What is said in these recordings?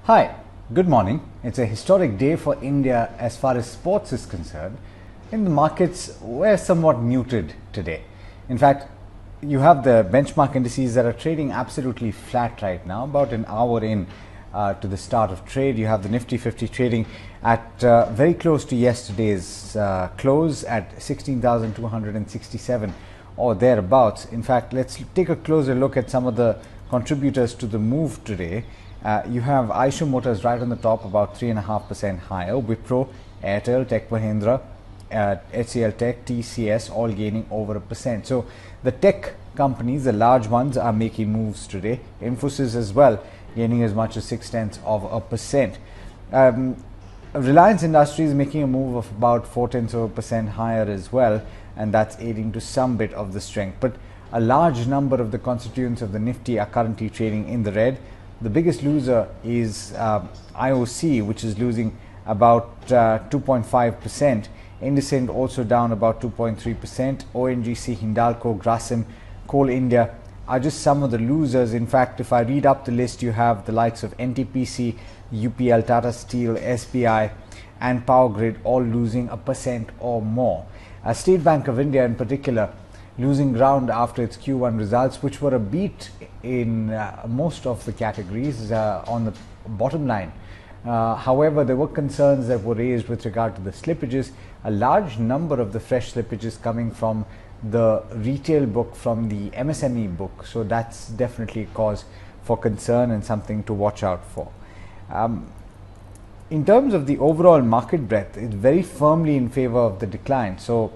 Hi, good morning. It's a historic day for India as far as sports is concerned. In the markets, we're somewhat muted today. In fact, you have the benchmark indices that are trading absolutely flat right now, about an hour in to the start of trade. You have the Nifty 50 trading at very close to yesterday's close at 16,267 or thereabouts. In fact, let's take a closer look at some of the contributors to the move today. You have Eicher Motors right on the top, about 3.5% higher. Wipro, HCL Tech, Mahindra, HCL Tech, TCS, all gaining over 1%. So the tech companies, the large ones, are making moves today. Infosys as well, gaining as much as 0.6%. Reliance Industries making a move of about 0.4% higher as well, and that's aiding to some bit of the strength. But a large number of the constituents of the Nifty are currently trading in the red. The biggest loser is IOC, which is losing about 2.5%. Indicent also down about 2.3%. ONGC, Hindalco, Grasim, Coal India are just some of the losers. In fact, if I read up the list, you have the likes of NTPC, UPL, Tata Steel, SBI and Power Grid all losing 1% or more. State Bank of India in particular losing ground after its Q1 results, which were a beat in most of the categories on the bottom line. However, there were concerns that were raised with regard to the slippages. A large number of the fresh slippages coming from the retail book, from the MSME book. So that's definitely a cause for concern and something to watch out for. In terms of the overall market breadth, it's very firmly in favor of the decline. So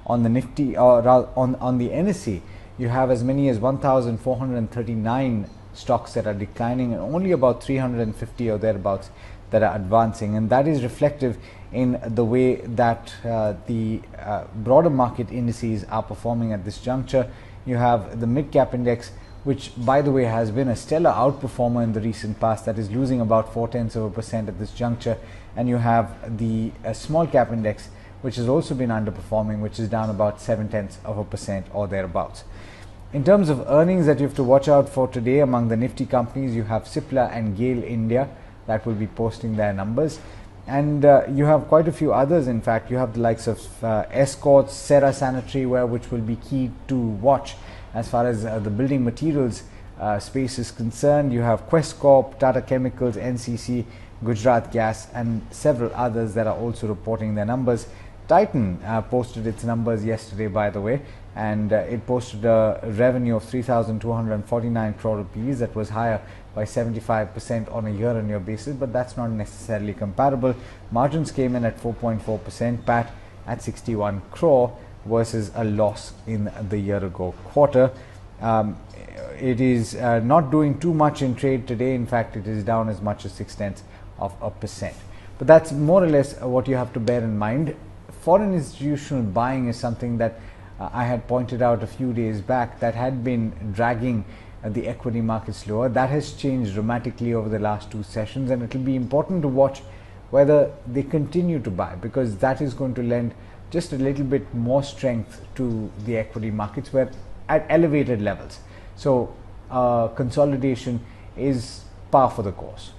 on the Nifty or on the NSE, you have as many as 1,439 stocks that are declining and only about 350 or thereabouts that are advancing, and that is reflective in the way that the broader market indices are performing at this juncture. You have the midcap index, which by the way has been a stellar outperformer in the recent past, that is losing about 0.4% at this juncture, and you have the small cap index, which has also been underperforming, which is down about 0.7% or thereabouts. In terms of earnings that you have to watch out for today, among the Nifty companies, you have Cipla and GAIL India that will be posting their numbers, and you have quite a few others. In fact, you have the likes of Escorts, Cera Sanitaryware, which will be key to watch as far as the building materials space is concerned. You have Quest Corp, Tata Chemicals, NCC, Gujarat Gas and several others that are also reporting their numbers. Titan posted its numbers yesterday, by the way, and it posted a revenue of 3,249 crore rupees. That was higher by 75% on a year-on-year basis, but that's not necessarily comparable. Margins came in at 4.4%, PAT at 61 crore versus a loss in the year-ago quarter. It is not doing too much in trade today. In fact, it is down as much as 0.6%. But that's more or less what you have to bear in mind. Foreign institutional buying is something that I had pointed out a few days back that had been dragging the equity markets lower. That has changed dramatically over the last two sessions, and it will be important to watch whether they continue to buy, because that is going to lend just a little bit more strength to the equity markets, where at elevated levels. So consolidation is par for the course.